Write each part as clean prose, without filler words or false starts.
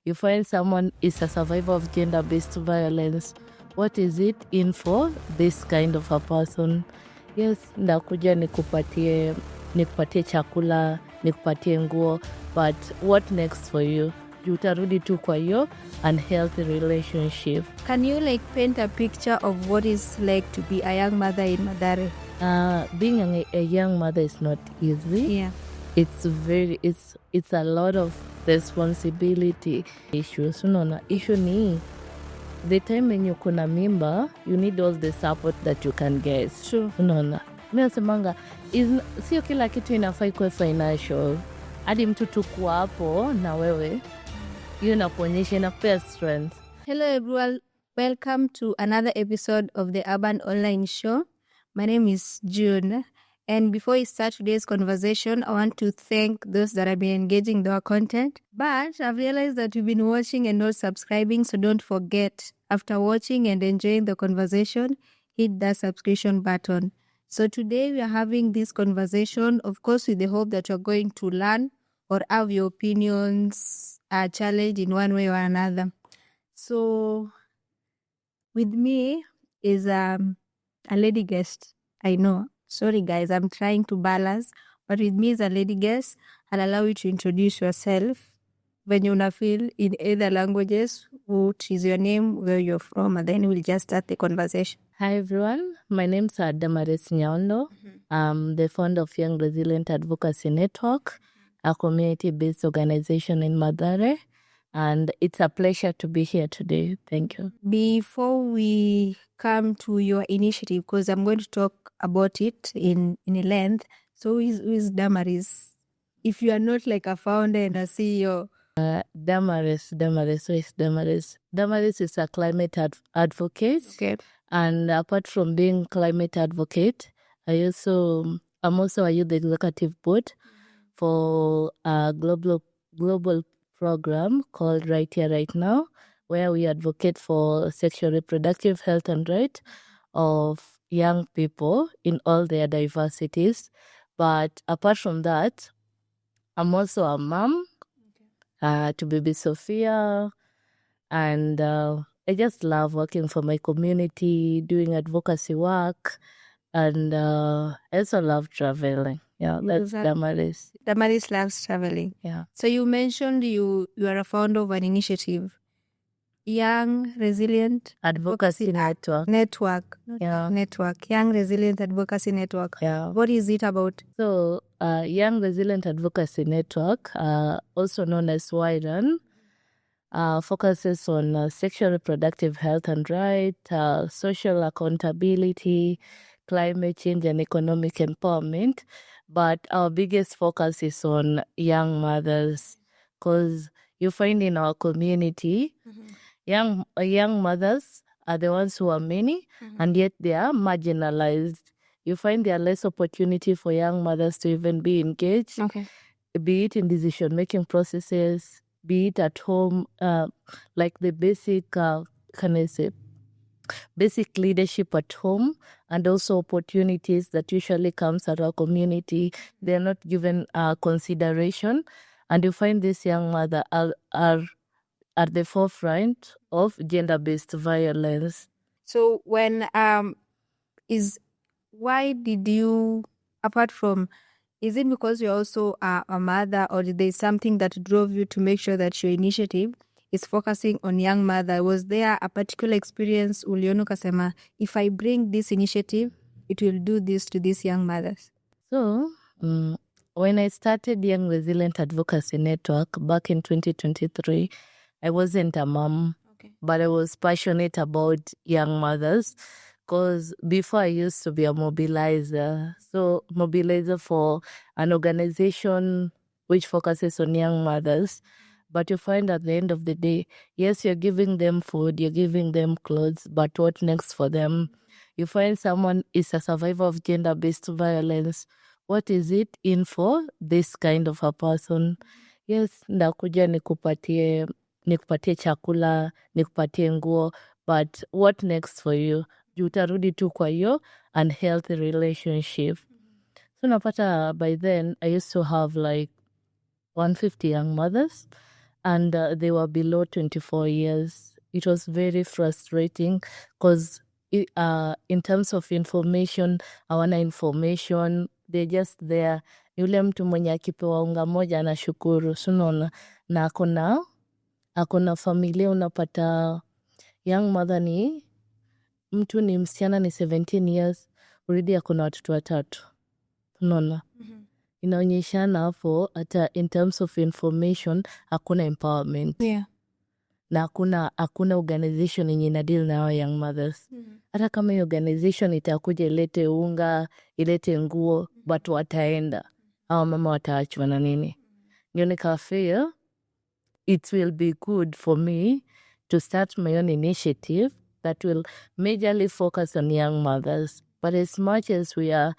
You find someone is a survivor of gender-based violence. What is it in for this kind of a person? Yes, ndakuja nikupatie chakula, nikupatie nguo, but what next for you? Utarudi tu kwa hiyo unhealthy relationship. Can you paint a picture of what it's like to be a young mother in Mathare? Being a young mother is not easy. Yeah. It's a lot of responsibility issues. Unaona, issue ni the time when you kuna mimba, you need all the support that you can get. True. Unaona, mimi nasemanga sio kila kitu inafai kwa financial. Hadi mtu tu kuwa hapo na wewe, hiyo inakuonyesha, inakupea strength. Hello everyone, welcome to another episode of the Urban Online Show. My name is June, and before we start today's conversation, I want to thank those that have been engaging with our content. But I've realized that you've been watching and not subscribing, so don't forget, after watching and enjoying the conversation, hit that subscription button. So today we are having this conversation, of course, with the hope that you're going to learn or have your opinions challenged in one way or another. So with me is a lady guest. I know. Sorry guys, I'm trying to balance. But with me is a lady guest. I'll allow you to introduce yourself when you wanna feel in either languages. What is your name, where you're from, and then we'll just start the conversation. Hi everyone, my name's Dama. I'm the founder of Young Resilient Advocacy Network, a community-based organization in Mathare, and it's a pleasure to be here today. Thank you. Before we come to your initiative, because I'm going to talk about it in length, so who is Damaris? If you are not like a founder and a CEO. Damaris, who is Damaris? Damaris is a climate advocate. Okay. And apart from being climate advocate, I'm also a youth executive board for a global program called Right Here, Right Now, where we advocate for sexual reproductive health and right of young people in all their diversities. But apart from that, I'm also a mom to baby Sophia, and I just love working for my community, doing advocacy work, and I also love traveling. Yeah, that's Damaris. Damaris loves traveling. Yeah. So you mentioned you are a founder of an initiative, Young Resilient Advocacy Network. Yeah. Network. Young Resilient Advocacy Network. Yeah. What is it about? So, Young Resilient Advocacy Network, also known as YRAN, focuses on sexual reproductive health and right, social accountability, climate change, and economic empowerment. But our biggest focus is on young mothers, because you find in our community, young mothers are the ones who are many, and yet they are marginalized. You find there are less opportunity for young mothers to even be engaged, be it in decision-making processes, be it at home, like the basic, basic leadership at home, and also opportunities that usually comes at our community. They're not given consideration, and you find these young mothers are at the forefront of gender-based violence. So when why did you, apart from, is it because you're also a mother, or is there something that drove you to make sure that your initiative is focusing on young mother? Was there a particular experience uliona ukasema, if I bring this initiative, it will do this to these young mothers? So, when I started Young Resilient Advocacy Network back in 2023, I wasn't a mom, but I was passionate about young mothers, because before I used to be a mobilizer. So, mobilizer for an organization which focuses on young mothers. But you find at the end of the day, yes, you're giving them food, you're giving them clothes, but what next for them? You find someone is a survivor of gender-based violence. What is it in for this kind of a person? Yes, ndakuja nikupatie chakula, nikupatie nguo, but what next for you? Utarudi tu kwa hiyo unhealthy relationship. So napata by then, I used to have like 150 young mothers. and they were below 24 years. It was very frustrating because in terms of information, hawana information, they're just there. Yule mtu mwenye akipewa unga moja anashukuru, sunaona, na akona familia. Unapata young mother ni mtu ni msichana ni 17 years, already akona watoto 3, unaona. Inaonyeshana hapo hata in terms of information hakuna empowerment. Na hakuna organization yenye ina deal na young mothers. Hata kama hiyo organization itakuja ilete unga, ilete nguo, but wataenda, hawa mama wataachwa na nini? Ndio nikafeel it will be good for me to start my own initiative that will majorly focus on young mothers. But as much as we are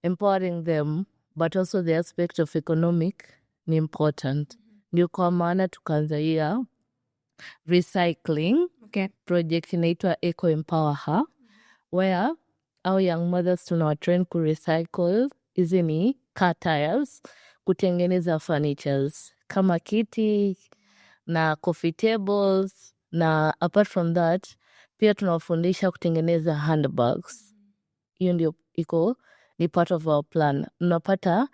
empowering them, but also the aspect of economic ni important. Ndio kwa maana tukaanza hiyo recycling project inaitwa Eco Empower Her, where our young mothers tunawatrain ku recycle hizi ni car tires kutengeneza furnitures kama kiti na coffee tables, na apart from that pia tunawafundisha kutengeneza handbags. Hiyo ndio iko ni part of our plan. Unapata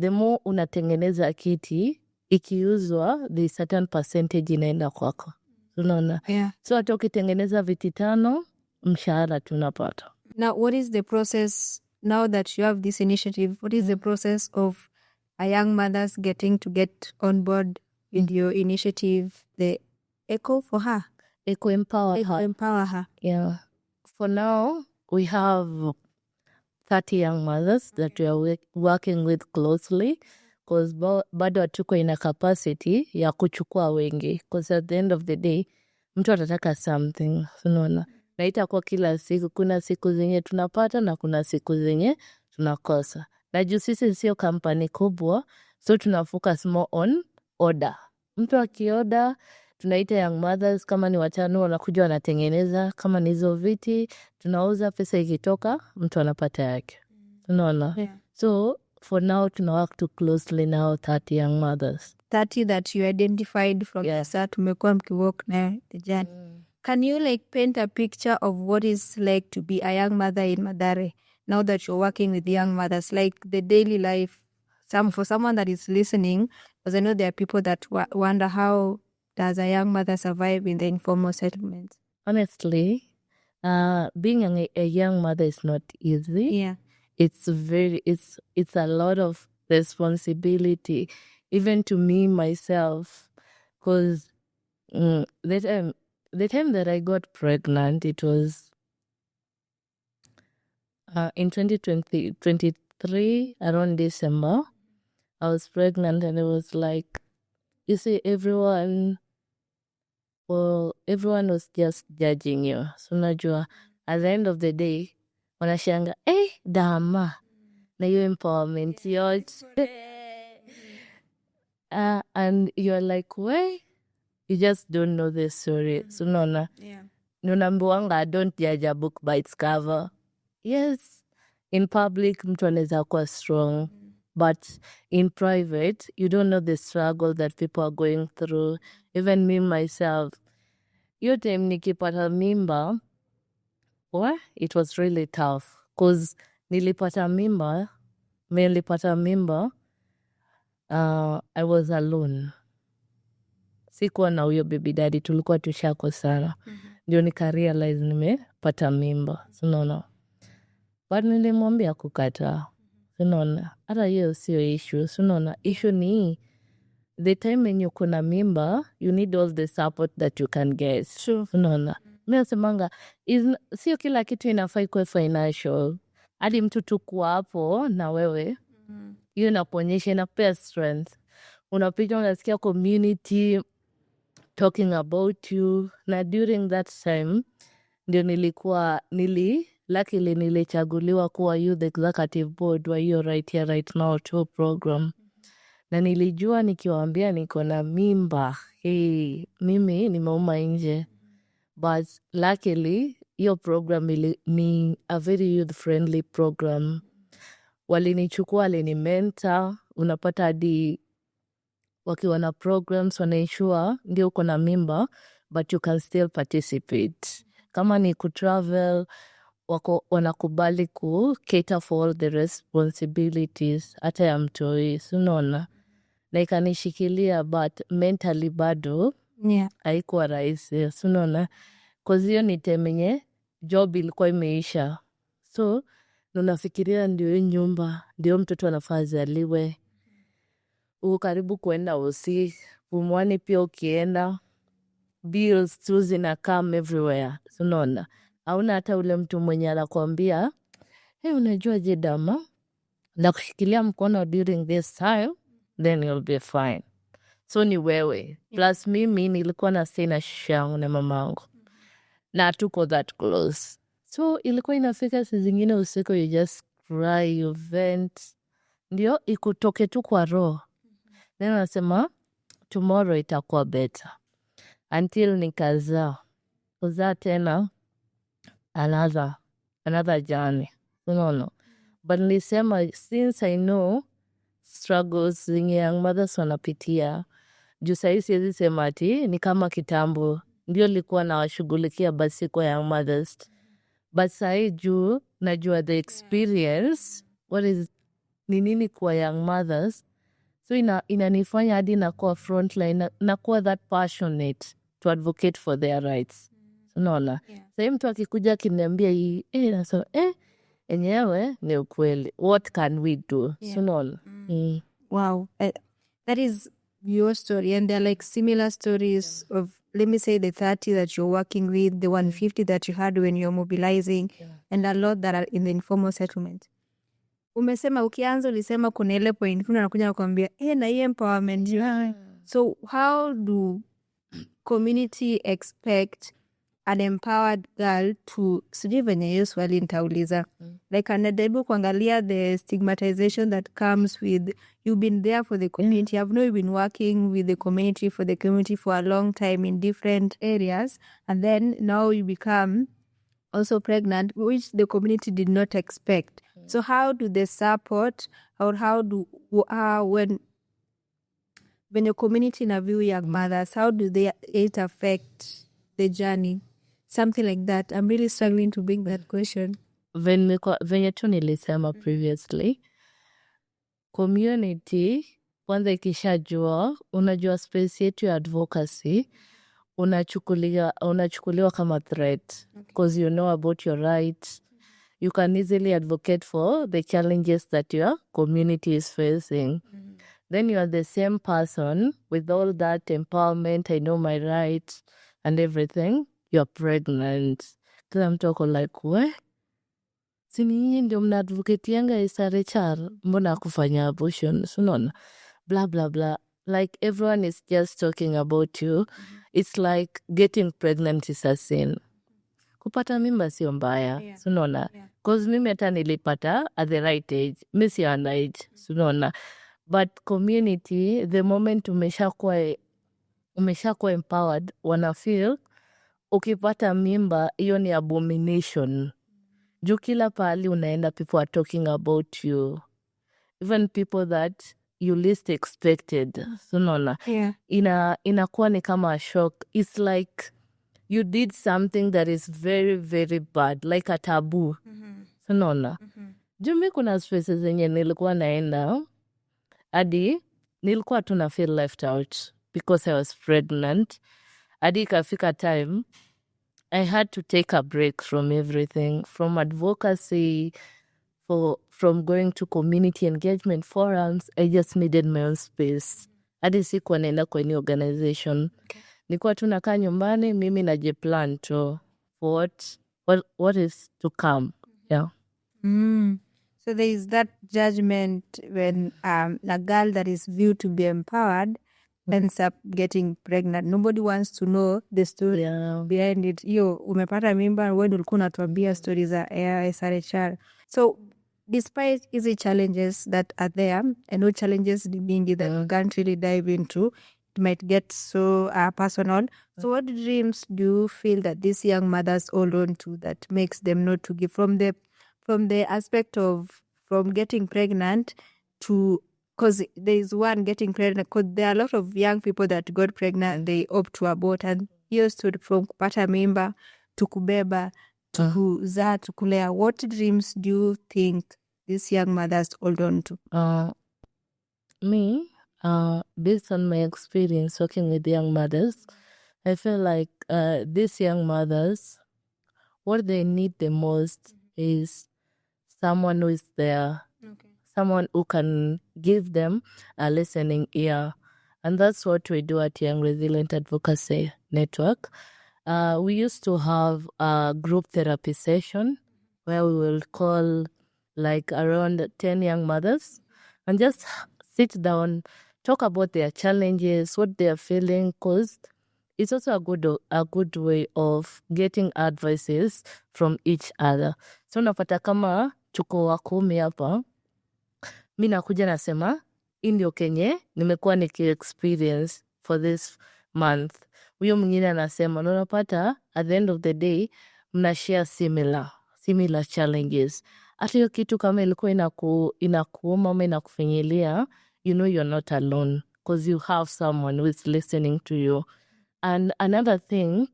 the more unatengeneza kiti, ikiuzwa the certain percentage inaenda kwako, unaona. So hata ukitengeneza viti 5, mshahara tunapata. Now, what is the process now that you have this initiative? What is the process of a young mothers get on board with your initiative, the Eco Empower Her? Yeah. For now, we have 30 young mothers that we are working with closely, because bado hatuko ina capacity ya kuchukua wengi, because at the end of the day mtu atataka something, unaona. Na itakuwa kila siku, kuna siku zenye tunapata na kuna siku zenye tunakosa. Na juu sisi sio kampani kubwa, so tunafocus more on order. Mtu akioda tunaita young mothers, kama ni 5 wanakuja wanatengeneza, kama ni hizo viti tunauza, pesa ikitoka mtu anapata yake, unaona. So for now tuna work too closely now 30 young mothers. 30 that you identified from the start, umekuwa mkiwork na the journey. Can you like paint a picture of what it's like to be a young mother in Mathare now that you're working with young mothers, like the daily life? For someone that is listening, because I know there are people that wonder how does a young mother survive in the informal settlement? Honestly, being a young mother is not easy. It's a lot of responsibility, even to me myself, because the time that I got pregnant, it was in 2023 around December. I was pregnant, and it was like, you see, everyone was just judging you. So najua at the end of the day wanashanga, Dama na hiyo empowerment yote, and you're like, why? You just don't know the story. So nunambiwanga, don't judge a book by its cover. Yes, in public mtu anaweza kuwa strong, but in private you don't know the struggle that people are going through. Even me myself, hiyo time nikipata mimba, it was really tough, because nilipata mimba, I was alone. Sikuwa na huyo baby daddy, tulikuwa tushako sana. Ndio nika realize nimepata mimba, unaona. But nilimwambia kukataa, unaona. Hata hiyo sio issue, unaona. Issue ni the time when you kuna mimba, you need all the support that you can get. Unaona. Mimi nasemanga, sio kila kitu inafai kwa financial. Hadi mtu tukuwa hapo na wewe, hiyo inaponyesha, inapea strength. Unapita unasikia community talking about you. Na during that time ndio luckily nilichaguliwa kuwa youth executive board wa hiyo Right Here Right Now tour program. Na nilijua nikiwaambia niko na mimba, mimi nimeuma nje. But luckily hiyo program ni a very youth friendly program. Walinichukua, walinimentor, unapata hadi wakiwa na programs wanaensure ndio uko na mimba but you can still participate. Kama ni kutravel, wanakubali cater for all the responsibilities hata ya mtoi, unaona. Na ikanishikilia but mentally bado haikuwa rahisi, unaona. Cause hiyo ni temenye job ilikuwa imeisha. So unafikiria ndio hii nyumba, ndio mtoto anafaa azaliwe. Uko karibu kuenda hosi, pumwani pia ukienda, bills tu zinakam everywhere, unaona. Hauna hata ule mtu mwenye anakuambia, hey, unajua je Dama, nakushikilia mkono during this time, then you'll be fine. So ni wewe. Plus mimi nilikuwa na stay na shangu na mamangu. Na tuko that close. So ilikuwa inafika saa zingine usiku you just cry, you vent. Ndio ikutoke tu kwa roho. Then nasema tomorrow itakuwa better. Until nikazaa. Kuzaa tena another journey. Unaona. But nilisema since I know struggles zenye young mothers wanapitia, juu sahii siwezi sema ati ni kama kitambo ndio likuwa nawashughulikia basi kwa young mothers, but sahii juu najua the experience what is ni nini kwa young mothers, so inanifanya hadi nakuwa frontline, nakuwa that passionate to advocate for their rights. Unaona, sahii mtu akikuja akiniambia hii nasema enyewe ni ukweli, what can we do? Unaona. Wow, that is your story, and they're like similar stories of, let me say, the 30 that you're working with, the 150 that you had when you're mobilizing, and a lot that are in the informal settlement. Umesema ukianza ulisema kuna ile point kuna nakuja nakwambia na hii empowerment. So how do community expect an empowered girl to, sijui venye hiyo swali nitauliza, like anajaribu kuangalia the stigmatization that comes with you've been there for the community. I've know you've been working with the community for a long time in different areas, and then now you become also pregnant, which the community did not expect. So how do they support, or how do when your community na view young mothers, how do it affect the journey? Something like that. I'm really struggling to bring that question. Venye tu nilisema previously, community kwanza ikishajua, unajua space yetu ya advocacy, unachukuliwa kama threat, because you know about your rights. You can easily advocate for the challenges that your community is facing. Then you are the same person with all that empowerment, I know my rights and everything, you're pregnant. Kila mtu ako like, we? Sini nyinyi ndio mnaadvocatianga SRHR, mbona kufanya abortion? Unaona? Blah, blah, blah. Like everyone is just talking about you. It's like getting pregnant is a sin. Kupata mimba sio mbaya, unaona? Because mimi hata nilipata at the right age. Mimi si underage, unaona? But community, the moment umeshakuwa empowered, wana feel ukipata mimba hiyo ni abomination. Juu kila pahali unaenda, people are talking about you. Even people that you least expected. Unaona? Inakuwa ni kama a shock. It's like you did something that is very, very bad, like a taboo. Unaona? Juu mi kuna spaces zenye nilikuwa naenda, hadi nilikuwa tuna feel left out because I was pregnant. Hadi ikafika time I had to take a break from everything, from advocacy, from going to community engagement forums. I just needed my own space. Hadi sikuwa naenda kwa any organization. Nilikuwa tu nakaa nyumbani, mimi najiplan to for what is to come. Yeah. So there is that judgment when a girl that is viewed to be empowered ends up getting pregnant. Nobody wants to know the story behind it. Yo, umepata mimba, wewe ulikuwa unatuambia stories za SRHR. So despite easy challenges that are there, and no challenges being that you can't really dive into, it might get so personal. So what dreams do you feel that these young mothers hold on to that makes them not to give, from the aspect of from getting pregnant to because there is one getting pregnant, because there are a lot of young people that got pregnant, they opt to abort, and hiyo stood from kupata mimba to kubeba to kuzaa to kulea. What dreams do you think these young mothers hold on to? Me, based on my experience working with young mothers, I feel like these young mothers, what they need the most is someone who is there, someone who can give them a listening ear. And that's what we do at Young Resilient Advocacy Network. We used to have a group therapy session where we will call like around 10 young mothers and just sit down, talk about their challenges, what they are feeling, because it's also a good way of getting advices from each other. So unapata kama tuko wakumi hapa, mi nakuja nasema, hii ndio kenye nimekuwa niki-experience for this month. Huyo mwingine anasema, na unapata at the end of the day mnashare similar challenges. Hata hiyo kitu kama ilikuwa inakuuma ama inakufinyilia, you know you're not alone because you have someone who is listening to you. And another thing,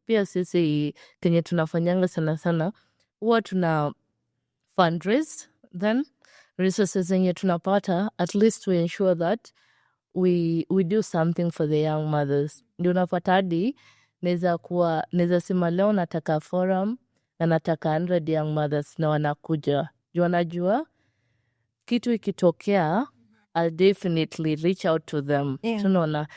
pia sisi kenye tunafanyanga sana sana, huwa tuna fundraise, then resources zenye tunapata, at least to ensure that we do something for the young mothers. Ndio unapata hadi naweza sema leo nataka forum na nataka 100 young mothers na wanakuja. Juu wanajua kitu ikitokea, I'll definitely reach out to them. Tunaona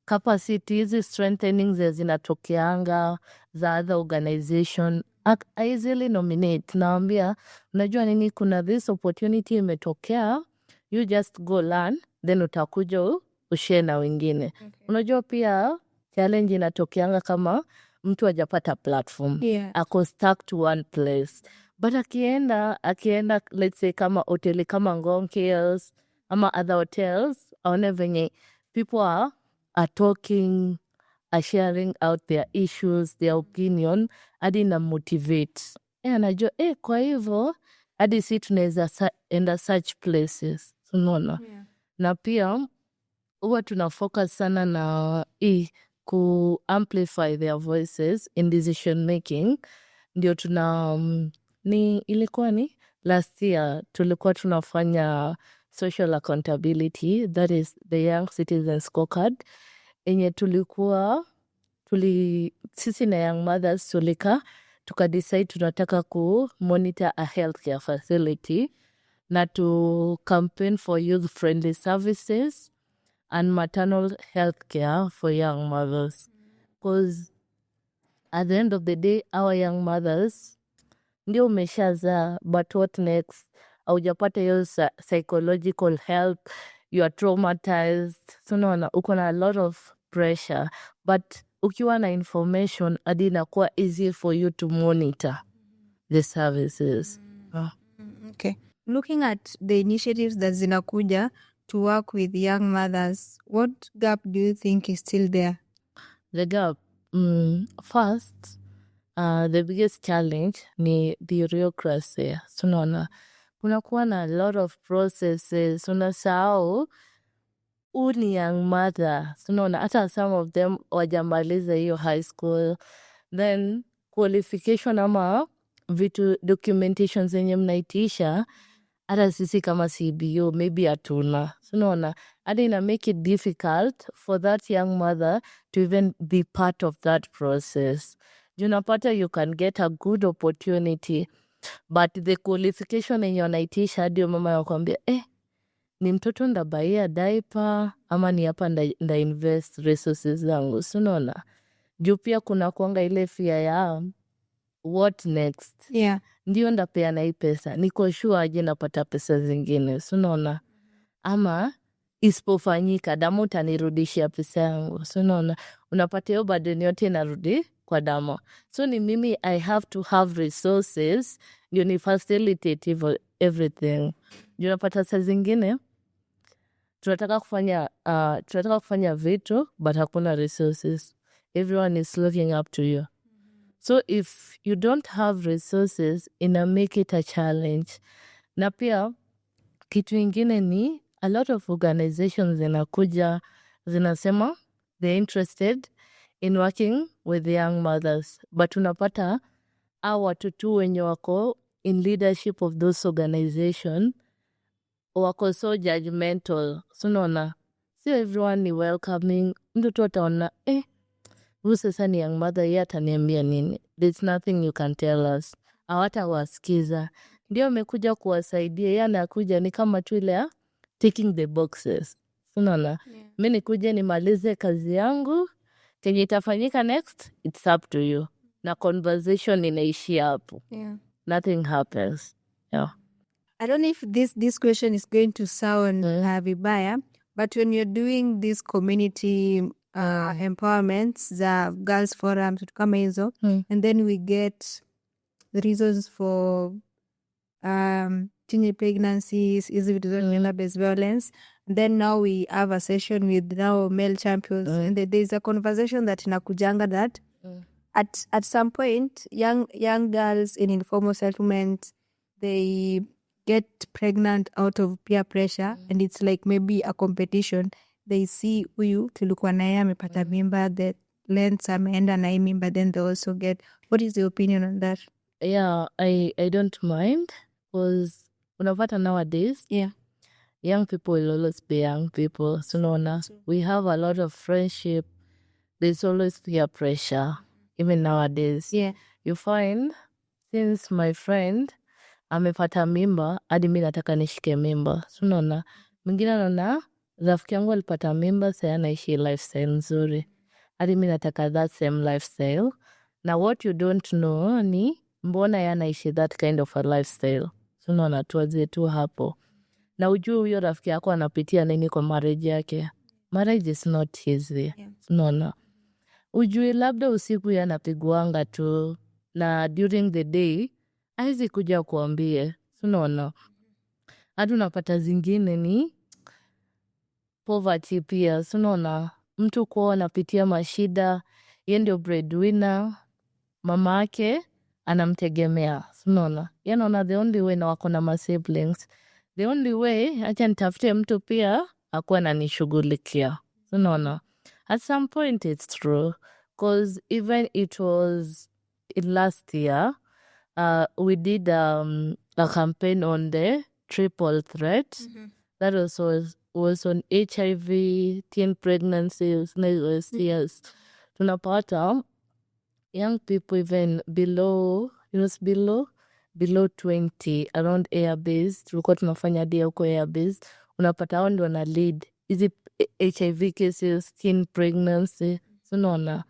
capacities strengthening zinatokeanga za other organization. I easily nominate. Naambia, unajua nini, kuna this opportunity imetokea, you just go learn, then utakuja ushare na wengine. Unajua pia challenge inatokeanga kama mtu hajapata platform. Ako stuck to one place. But akienda let's say kama hoteli kama Ngong Hills ama other hotels, aone venye people are talking, are sharing out their issues, their opinion, hadi na motivate. Anajua, kwa hivyo, hadi si tunaweza enda such places. Unaona? Na pia, huwa tunafocus sana na ku-amplify their voices in decision making. Ndio ilikuwa ni last year, tulikuwa tunafanya social accountability, that is the Young Citizens Scorecard. Enye sisi na young mothers tukadecide tunataka ku-monitor a healthcare facility na to campaign for youth-friendly services and maternal healthcare for young mothers. Because at the end of the day, our young mothers, ndio umeshaza, but what next? Haujapata hiyo psychological help, you are traumatized. So unaona, uko na a lot of pressure. But ukiwa na information, hadi inakuwa easy for you to monitor the services. Okay. Looking at the initiatives that zinakuja to work with young mothers, what gap do you think is still there? The gap, first, the biggest challenge ni bureaucracy. So unaona, kunakuwa na a lot of processes. Unasahau huu ni young mother. So unaona, hata some of them wajamaliza hiyo high school. Then qualification ama vitu documentation zenye mnaitisha, hata sisi kama CBO maybe hatuna. So unaona, hadi ina make it difficult for that young mother to even be part of that process. Junapata you can get a good opportunity, but the qualification yenye wanaitisha hadi mama yakwambia, ni mtoto ndabaia diaper ama ni hapa nda invest resources zangu. So unaona, juu pia kuna kuanga ile fear ya what next? Ndio ndapeana hii pesa, niko sure aje napata pesa zingine. So unaona, ama isipofanyika Dama utanirudishia pesa yangu. So unaona, unapata hiyo burden yote inarudi kwa Dama. So ni mimi I have to have resources ndio ni facilitate everything. Ndio unapata saa zingine tunataka kufanya vitu but hakuna resources. Everyone is looking up to you. So if you don't have resources, ina make it a challenge. Na pia kitu ingine ni a lot of organizations zinakuja zinasema they're interested in working with young mothers, but unapata hao watu tu wenye wako in leadership of those organization wako so judgmental. So unaona, sio everyone ni welcoming. Mtu tu ataona huyu sasa ni young mother, yeye ataniambia nini? There's nothing you can tell us. Hawatawasikiza. Ndio amekuja kuwasaidia, yeye anakuja ni kama tu ile ticking the boxes. Unaona, mimi nikuje nimalize kazi yangu, kenye itafanyika next it's up to you, na conversation inaishia hapo. Nothing happens. I don't know if this question is going to sound vibaya, but when you're doing this community empowerments za girls forums vitu kama hizo, and then we get the reasons for teenage pregnancies, hizi vitu zote gender-based violence, and then now we have a session with now male champions, and there's a conversation that inakujanga that at some point young girls in informal settlements, they get pregnant out of peer pressure, and it's like maybe a competition. They see huyu tulikuwa naye amepata mimba, the lengths ameenda na hii mimba, then they also get. What is your opinion on that? Yeah, I don't mind, because unapata nowadays young people will always be young people. So unaona, we have a lot of friendship. There's always peer pressure even nowadays. You find since my friend amepata mimba hadi mimi nataka nishike mimba. So unaona, mwingine anaona rafiki yangu alipata mimba, sasa anaishi lifestyle nzuri, hadi mimi nataka that same lifestyle. Na what you don't know ni mbona yeye anaishi that kind of a lifestyle. So unaona, tuanze tu hapo, na ujue huyo rafiki yako anapitia nini kwa marriage yake. Marriage is not easy. Unaona, ujue labda usiku yeye anapigwanga tu, na during the day haizi kuja kuambie. Unaona, hadi unapata zingine ni poverty pia. Unaona, mtu kuwa anapitia mashida, yeye ndio breadwinner, mama yake anamtegemea. Unaona, yeye anaona the only way, na wako na ma siblings, the only way acha nitafute mtu pia akuwa ananishughulikia. Unaona, at some point it's true, because even it was in last year we did a campaign on the triple threat. That was on HIV, teen pregnancies, STIs. Tunapata young people even below 20 around airbase. Tulikuwa tunafanya dia huko airbase, unapata hao ndio wana lead hizi HIV cases, teen pregnancy. Unaona,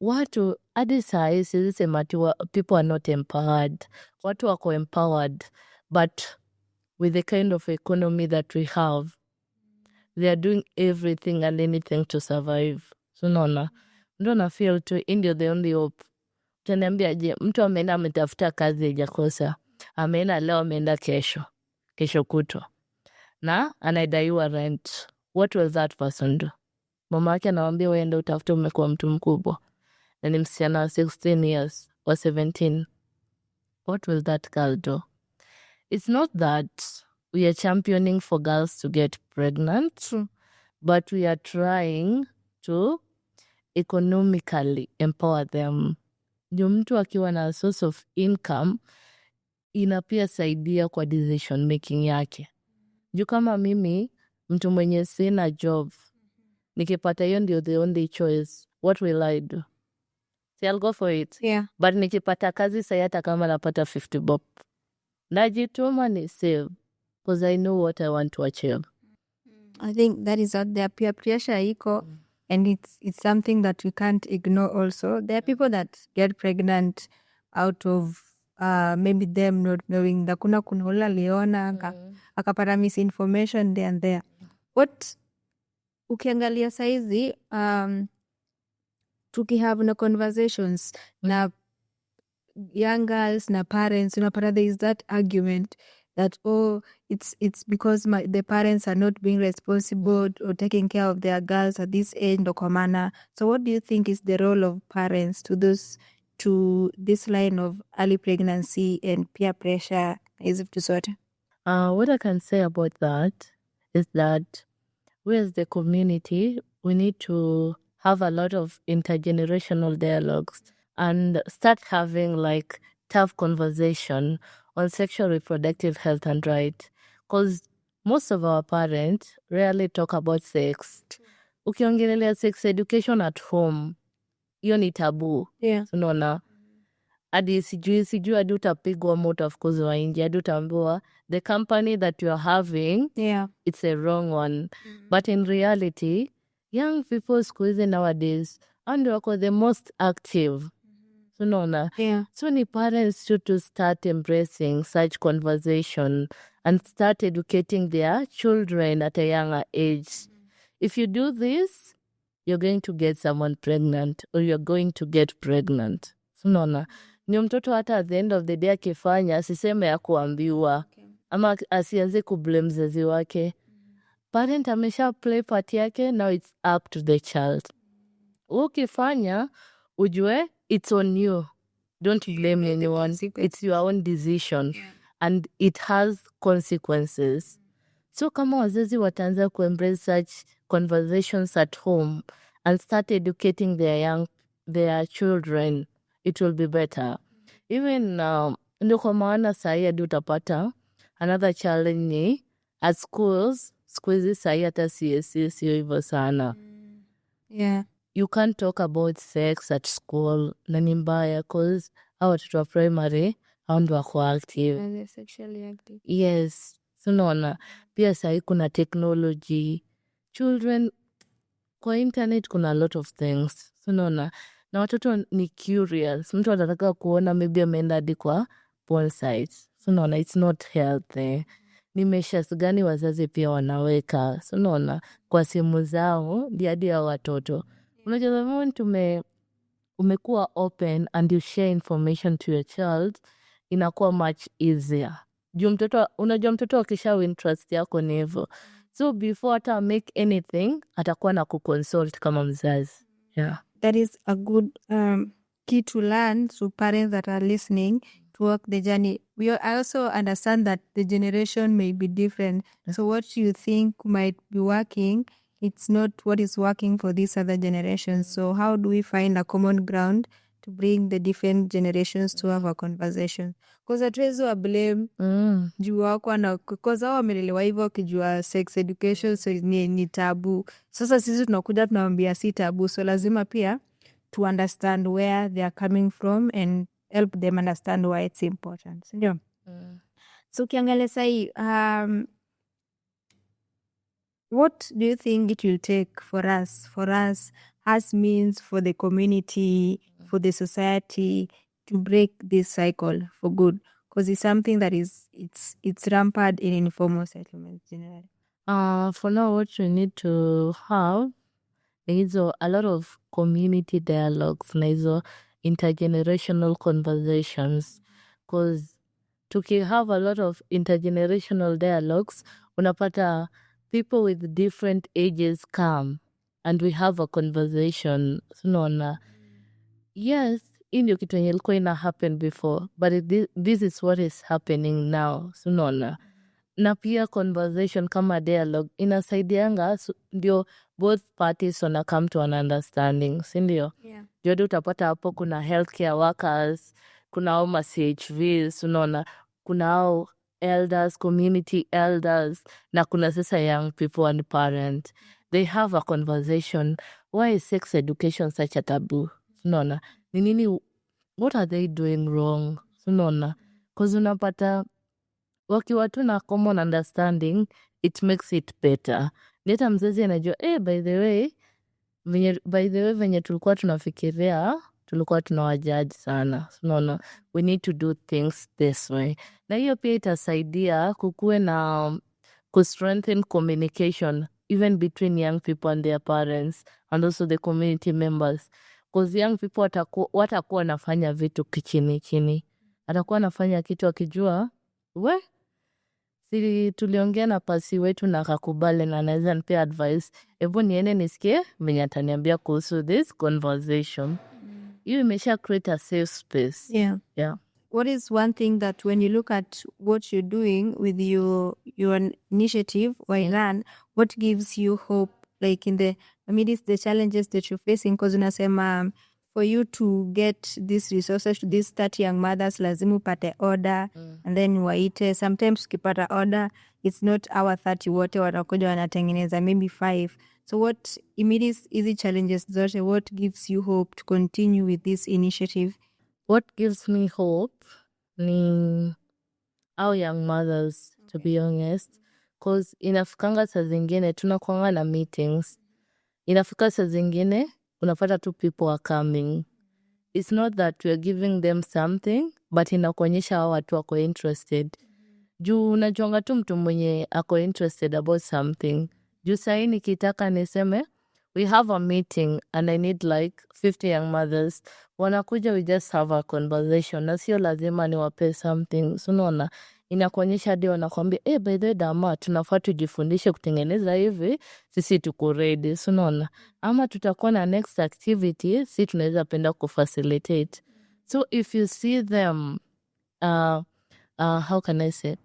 watu hadi saa hii siwezi sema people are not empowered. Watu wako empowered, but with the kind of economy that we have, they are doing everything and anything to survive. So unaona, ndio na feel to ndio the only hope. Utaniambia je, mtu ameenda ametafuta kazi hajakosa, ameenda leo ameenda kesho kutwa, na anadaiwa rent, what will that person do? Mama yake anamwambia wewe ndio utafute, umekuwa mtu mkubwa, na ni msichana wa 16 years or 17. What will that girl do? It's not that we are championing for girls to get pregnant, but we are trying to economically empower them. Ndio mtu akiwa na source of income inapia saidia kwa decision making yake. Juu kama mimi mtu mwenye sina job, nikipata hiyo ndio the only choice, what will I do? I'll go for it. But nikipata kazi sasa, hata kama napata 50 bob, najituma ni save, because I know what I want to achieve. I think that is out there. Peer pressure iko, and it's something that we can't ignore also. There are people that get pregnant out of maybe them not knowing. Kuna ula liona akapata misinformation there and there. What ukiangalia saizi tukihave na conversations na young girls na parents, unapata there is that argument that it's because the parents are not being responsible or taking care of their girls at this age ndo kwa maana. So what do you think is the role of parents to this line of early pregnancy and peer pressure hizi vitu zote? What I can say about that is that we as the community, we need to have a lot of intergenerational dialogues and start having like tough conversation on sexual reproductive health and right. Because most of our parents rarely talk about sex. Ukiongelelea sex education at home, hiyo ni taboo. Yeah. Unaona? Hadi sijui hadi utapigwa moto of course wa nje, hadi utaambiwa the company that you're having, Yeah. it's a wrong one. But in reality, young people siku hizi nowadays, and wako the most active. Unaona? Yeah. So ni parents to start embracing such conversation and start educating their children at a younger age. If you do this, you're going to get someone pregnant or you're going to get pregnant. Unaona? Ni mtoto hata at the end of the day akifanya asiseme ya kuambiwa. Ama asianze kublame mzazi wake. Parent amesha play part yake, now it's up to the child. Ukifanya, ujue, it's on you. Don't blame anyone. It's your own decision. And it has consequences. So kama wazazi wataanza kuembrace such conversations at home and start educating their children, it will be better. Even ndio kwa maana sahi hadi utapata another challenge ni at schools, siku hizi sahi hata CSC sio hivyo sana. Yeah. You can't talk about sex at school na ni mbaya cause hao watoto wa primary hao ndio wako active. And they're sexually active. Yes. So unaona pia sahi kuna technology. Children kwa internet kuna a lot of things. So unaona na watoto ni curious. Mtu anataka kuona maybe ameenda hadi kwa porn sites. So unaona it's not healthy. Ni measures gani wazazi pia wanaweka. So unaona kwa simu zao ndio hadi ya watoto. Unajua the moment umekuwa open and you share information to your child, inakuwa much easier. Unajua mtoto akisha interest yako ni hivyo. So before hata make anything, atakuwa na kuconsult kama mzazi. Yeah. That is a good key to learn to parents that are listening to walk the journey. I also understand that the generation may be different. So what you think might be working, it's not what is working for this other generation. So how do we find a common ground to bring the different generations to have a conversation? Because hatuwezi wa blame juu wako na because hao wamelelewa hivyo wakijua sex education so ni tabu. Sasa sisi tunakuja tunawambia si tabu, so lazima pia to understand where they are coming from and help them understand why it's important. Sindio? So ukiangalia sahi, what do you think it will take for us means for the community, for the society to break this cycle for good? Because it's something that it's rampant in informal settlements generally. For now, what we need to have is a lot of community dialogues na hizo intergenerational conversations. Because to have a lot of intergenerational dialogues, unapata people with different ages come and we have a conversation. Unaona, yes, hii ndio kitu yenye ilikuwa ina happen before, but this is what is happening now. Unaona, na pia conversation kama dialogue inasaidianga ndio both parties wana come to an understanding, si ndio? Yeah. Ndio utapata hapo kuna healthcare workers, kuna hao ma CHVs, unaona, kuna hao elders, community elders, na kuna sasa young people and parents. They have a conversation. Why is sex education such a taboo? Unaona, ni nini, what are they doing wrong? Unaona, because unapata wakiwa tu na common understanding, it makes it better. Nita mzazi anajua, by the way, venye tulikuwa tunafikiria, tulikuwa tunawajaji sana. Unaona, we need to do things this way. Na hiyo pia itasaidia kukuwe na strengthen communication even between young people and their parents and also the community members. Because young people watakuwa wanafanya vitu kichini. Atakuwa anafanya kitu akijua, si tuliongea na pasi wetu na akakubali na anaweza nipea advice. Hebu niende nisikie venye ataniambia kuhusu this conversation. Hiyo imesha create a safe space. Yeah. Yeah. what is one thing that when you look at what you're doing with your initiative, Wairan, what gives you hope, like in the amidst the challenges that you're facing? Because unasema for you to get these resources to these 30 young mothers, lazima upate order and then waite. Sometimes ukipata order, it's not our 30 wote wanakuja wanatengeneza, maybe 5. So what immediate easy challenges zote, what gives you hope to continue with this initiative? What gives me hope ni our young mothers, to be honest, because inafikanga saa zingine tunakuanga na meetings, inafika saa zingine unapata tu people are coming. It's not that we are giving them something, but inakuonyesha hao watu wako interested. Juu unajuanga tu mtu mwenye ako interested about something. Juu sahi nikitaka niseme we have a meeting and I need like 50 young mothers. Wanakuja, we just have a conversation. Na sio lazima niwape something. So unaona, inakuonyesha hadi wanakwambia, by the way Dama, tunafaa tujifundishe kutengeneza hivi, sisi tuko ready. So unaona, ama tutakuwa na next activity, si tunaweza penda kufacilitate. So if you see them, how can I say?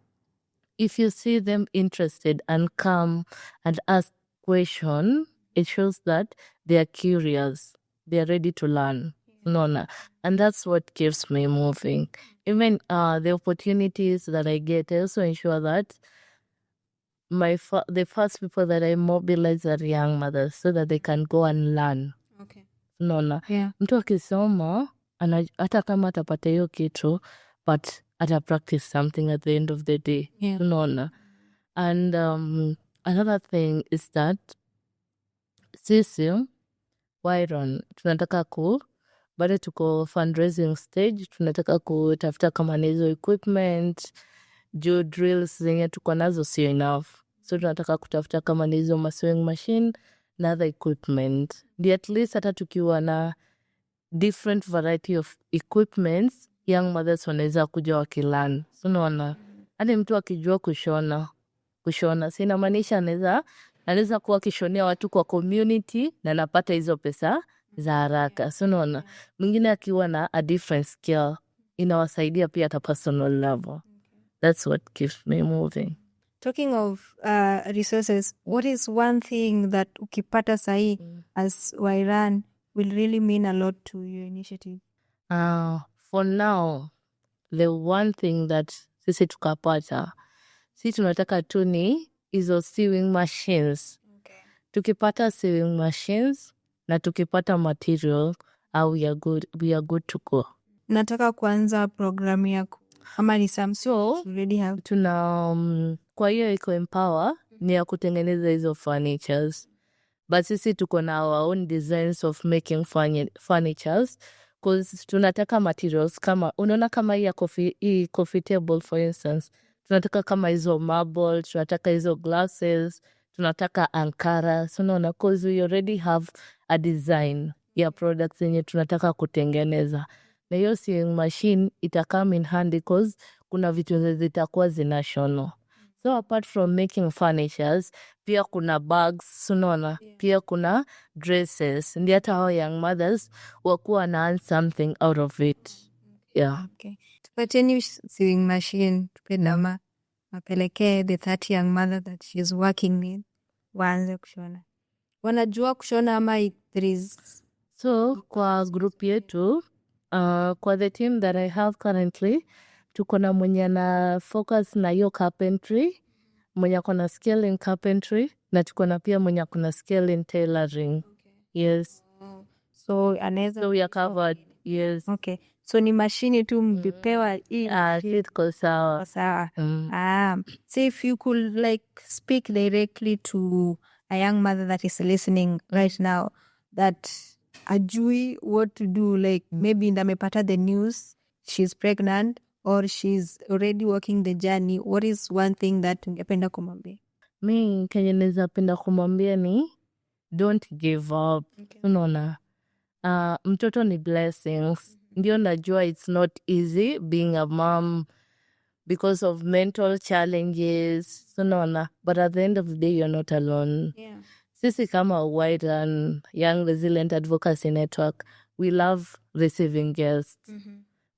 If you see them interested and come and ask question, it shows that they are curious. They are ready to learn. No. And that's what keeps me moving. Even the opportunities that I get, I also ensure that the first people that I mobilize are young mothers so that they can go and learn. Okay. No. Yeah. Mtu akisoma, hata kama atapata hiyo kitu, but ata practice something at the end of the day. Yeah. No. And another thing is that sisi Wyron tunataka bado tuko fundraising stage, tunataka kutafuta kama nizo equipment, juu drills zenye tuko nazo sio enough. So tunataka kutafuta kama nizo sewing machine na other equipment. Ndio at least hata tukiwa na different variety of equipments, young mothers wanaweza kuja wakilearn. So unaona, hadi mtu akijua kushona, si inamaanisha anaweza kuwa akishonea watu kwa community na napata hizo pesa za haraka. So unaona, mwingine akiwa na a different skill, inawasaidia pia at a personal level. That's what keeps me moving. Talking of resources, what is one thing that ukipata sahi as Wairan will really mean a lot to your initiative? For now, the one thing that sisi tukapata, sisi tunataka tu ni hizo sewing machines. Okay. Tukipata sewing machines na tukipata material, we are good to go. Nataka kuanza programu yako. Ama ni so already have. Tuna kwa hiyo iko empower ni ya kutengeneza hizo furnitures. But sisi tuko na our own designs of making furnitures, because tunataka materials kama unaona kama hii coffee table for instance, tunataka kama hizo marble, tunataka hizo glasses, tunataka ankara. So unaona, because we already have a design ya products zenye tunataka kutengeneza. Na hiyo sewing machine itakam in handy because kuna vitu zitakuwa zinashono. So apart from making furnitures, pia kuna bags, unaona, pia kuna dresses. Ndio hata hao young mothers wakuwa na earn something out of it. Yeah. Okay. Tupateni sewing machine, tupe Dama, mapelekee the 30 young mother that she's working with, waanze kushona. Wanajua kushona ama there is... So kwa group yetu, kwa the team that I have currently, tuko na mwenye na focus na hiyo carpentry, mwenye kuna skill in carpentry, na tuko na pia mwenye kuna skill in tailoring. Okay. Yes. So anaweza... So we are covered. Yes. Okay. So ni mashini tu mbipewa hii. Iko sawa. Sawa. So if you could like speak directly to a young mother that is listening right now, that ajui what to do, like maybe ndamepata the news, she's pregnant, or she's already walking the journey, what is one thing that ungependa kumwambia? Mi kenye naweza penda kumwambia ni don't give up. Okay. Unaona, mtoto ni blessings. Ndio najua it's not easy being a mom because of mental challenges. Unaona, but at the end of the day you're not alone. Yeah. Sisi kama White and Young Resilient Advocacy Network, we love receiving guests.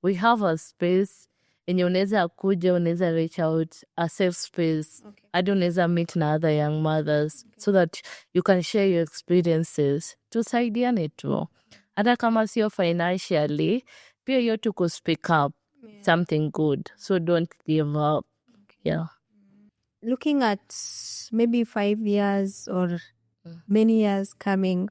we have a space yenye unaweza kuja, unaweza reach out, a safe space. Hadi unaweza meet na other young mothers so that you can share your experiences. Tusaidiane tu. Hata kama sio financially, pia hiyo tu speak up something good. So don't give up. Yeah. Looking at maybe 5 years or many years coming,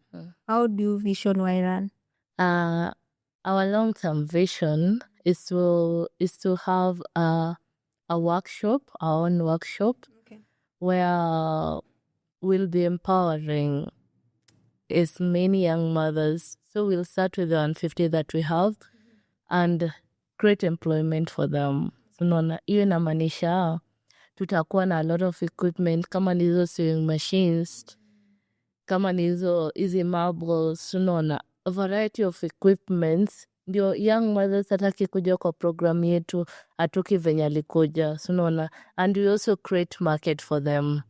how do you vision Wairan? Our long-term vision is to have a workshop, our own workshop, where we'll be empowering as many young mothers. So we'll start with the 150 that we have and create employment for them. Unaona, hiyo inamaanisha tutakuwa na a lot of equipment, kama ni hizo sewing machines, kama ni hizi marbles, unaona, a variety of equipments. Ndio young mothers ataki kuja kwa program yetu atoki venye alikuja, unaona. And we also create market for them.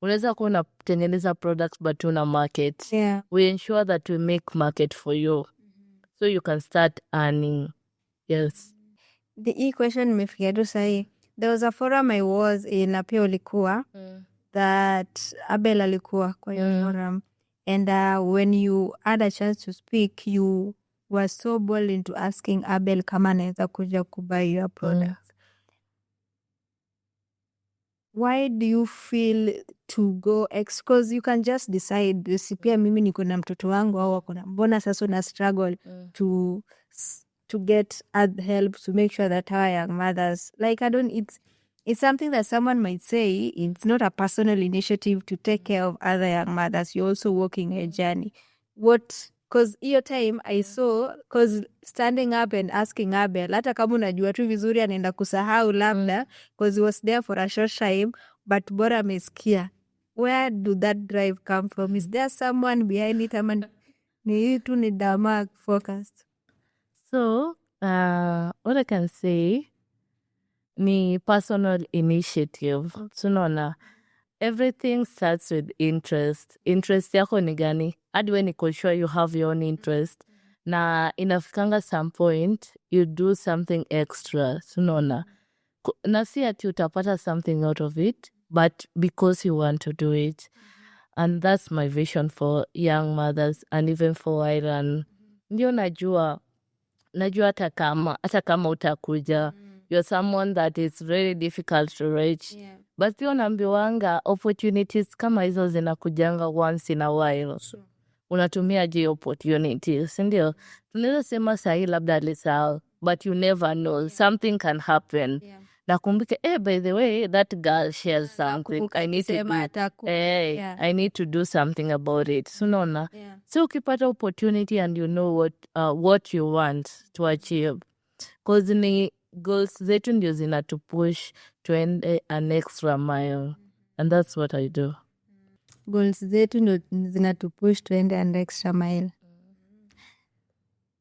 Unaweza kuwa unatengeneza products but una market. Yeah. We ensure that we make market for you so you can start earning. Yes. The question nimefikia tu sahi. There was a forum I was in, na pia ulikuwa that Abel alikuwa kwa hiyo forum, and when you had a chance to speak, you were so bold into asking Abel kama anaweza kuja kubuy your products. Why do you feel to go because you can just decide, pia mimi niko na mtoto wangu au wako na, mbona sasa una struggle to get help to make sure that our young mothers, like, it's something that someone might say it's not a personal initiative to take care of other young mothers. You're also walking a journey. Because your time I saw, because standing up and asking Abel, hata kama unajua tu vizuri anaenda kusahau labda, because he was there for a short time, but bora amesikia. Where do that drive come from? Is there someone behind it? Ama ni tu ni Dama focused? So, what I can say, ni personal initiative. So, unaona, everything starts with interest. Interest yako ni gani? Hadi we niko sure you have your own interest. Na inafikanga some point, you do something extra. So, unaona, na si ati utapata something out of it, but because you want to do it. And that's my vision for young mothers and even for Wairan. Ndio najua hata kama utakuja, you're someone that is very difficult to reach. Yeah. But pia unaambiwanga opportunities kama hizo zinakujanga once in a while. Sure. Unatumia je opportunities, ndio. Tunaweza sema sahi labda alisahau, but you never know. Something can happen. Yeah. Nakumbuke, by the way, that girl shares something. I need to do something about it. So, unaona. Yeah. So ukipata opportunity and you know what you want to achieve. Because ni goals zetu ndio zinatupush tuende an extra mile. And that's what I do. Goals zetu ndio zinatupush tuende an extra mile.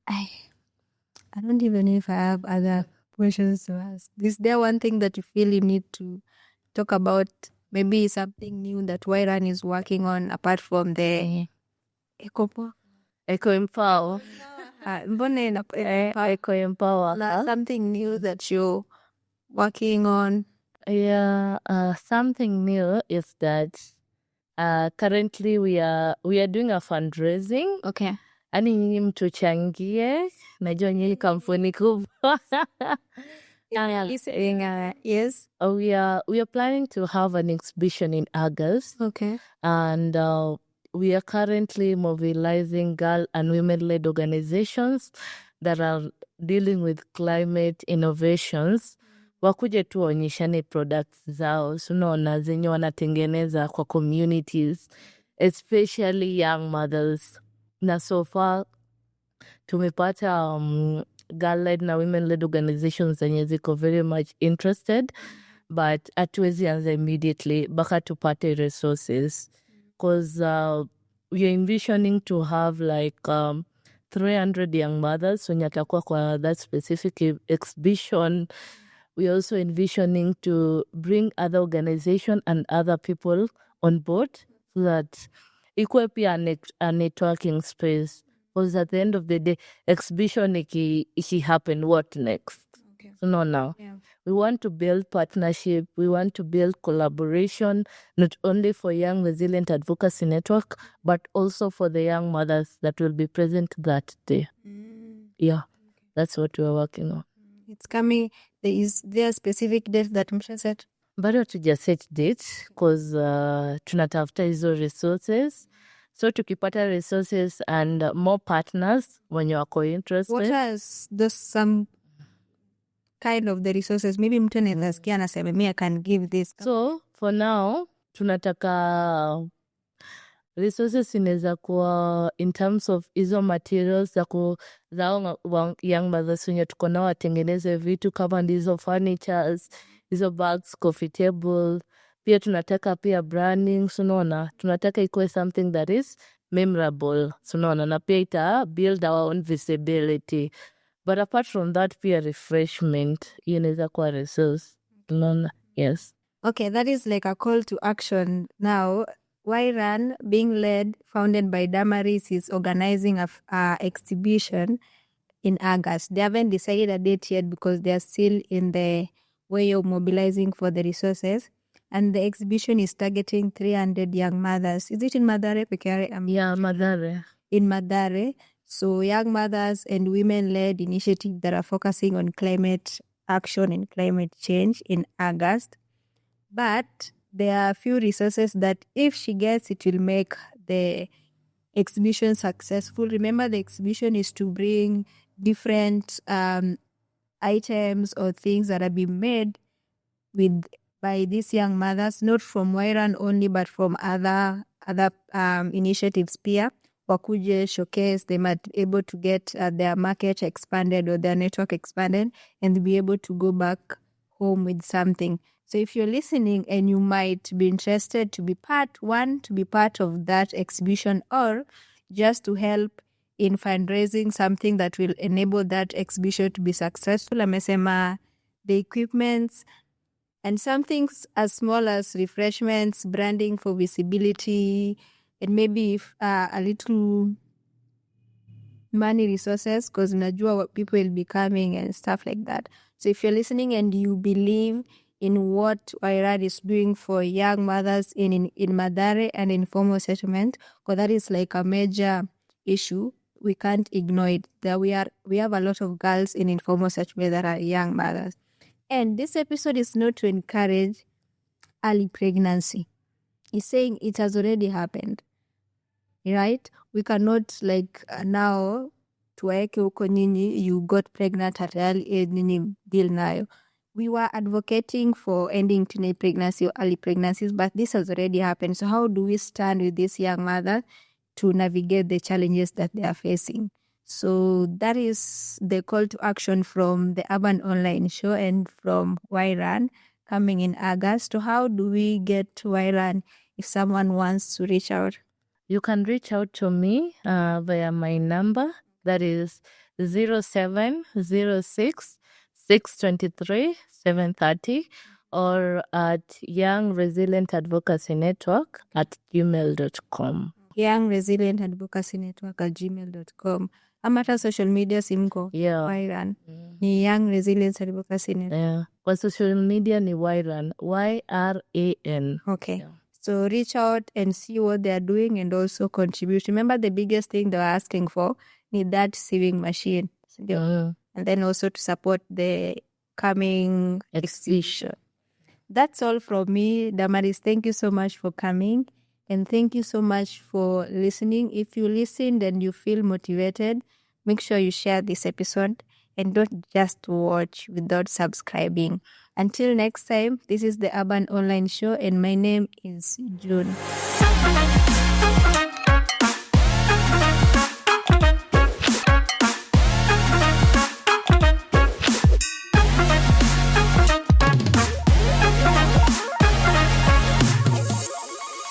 I don't even know if I have other questions to ask. Is there one thing that you feel you need to talk about? Maybe something new that Wairan is working on apart from the Eco Empower. Eco Empower. Something new that you're working on. Yeah, something new is that currently we are doing a fundraising. Okay. Ani nyinyi mtuchangie, najua nyinyi kampuni kubwa. Yes. We are planning to have an exhibition in August. Okay. And we are currently mobilizing girl and women-led organizations that are dealing with climate innovations. Wakuje tu waonyeshane products zao, unaona, zenye wanatengeneza kwa communities, especially young mothers. Na so far tumepata girl-led na women-led organizations zenye ziko very much interested, but hatuwezi anza immediately baka tupate resources, because we are envisioning to have like 300 young mothers wenye atakuwa kwa that specific exhibition. We are also envisioning to bring other organizations and other people on board so that ikuwe pia a networking space. Because at the end of the day, exhibition iki happen, what next? Okay. So no, now. Yeah. We want to build partnership. We want to build collaboration, not only for Young Resilient Advocacy Network, but also for the young mothers that will be present that day. Yeah, that's what we're working on. It's coming. Is there a specific date that Msha set? Bado tuja set date because tunatafuta hizo resources. So tukipata resources and more partners when you are interested. What are some kind of the resources? Maybe mtu anaweza sikia anasema me I can give this. So for now tunataka resources inaweza kuwa in terms of hizo materials za young mothers wenye tuko nao watengeneze vitu kama ndizo furnitures, hizo bags, coffee table. Pia tunataka pia branding, sunaona. Tunataka ikuwe something that is memorable, sunaona. Na pia ita build our own visibility. But apart from that, pia refreshment, inaweza kuwa resource. Sunaona, yes. Okay, that is like a call to action now. Why Run, being led, founded by Dama, is organizing a exhibition in August. They haven't decided a date yet because they are still in the way of mobilizing for the resources. And the exhibition is targeting 300 young mothers. Is it in Madare? Yeah, Madare. In Madare. So young mothers and women-led initiatives that are focusing on climate action and climate change in August. But there are a few resources that if she gets, it will make the exhibition successful. Remember, the exhibition is to bring different items or things that have been made by these young mothers, not from Wairan only, but from other initiatives. Pia wakuje showcase, they might be able to get their market expanded or their network expanded and be able to go back home with something. So if you're listening and you might be interested to be part of that exhibition or just to help in fundraising something that will enable that exhibition to be successful, amesema the equipments and some things as small as refreshments, branding for visibility, and maybe a little money resources because unajua what people will be coming and stuff like that. So if you're listening and you believe in what Wairad is doing for young mothers in Madare and informal settlement, because that is like a major issue, we can't ignore it. That we have a lot of girls in informal settlement that are young mothers. And this episode is not to encourage early pregnancy. It's saying it has already happened, right? We cannot now tuwaeke huko nyinyi, you got pregnant at early age, nyinyi deal nayo. We were advocating for ending teenage pregnancy or early pregnancies, but this has already happened. So how do we stand with this young mother to navigate the challenges that they are facing? So that is the call to action from the Urban Online Show and from Wairan coming in August. So how do we get to Wairan if someone wants to reach out? You can reach out to me via my number. That is 0706 623 730 or at Young Resilient Advocacy Network at gmail.com. Young Resilient Advocacy Network at gmail.com. Amata social media simko. Yeah. Wairan. Ni Young Resilient Advocacy Network. Yeah. Kwa social media ni Wairan. YRAN. Okay. Yeah. So reach out and see what they are doing and also contribute. Remember, the biggest thing they were asking for need that sewing machine. And then also to support the coming exhibition. That's all from me. Damaris, thank you so much for coming. And thank you so much for listening. If you listened and you feel motivated, make sure you share this episode and don't just watch without subscribing. Until next time, this is the Urban Online Show and my name is June.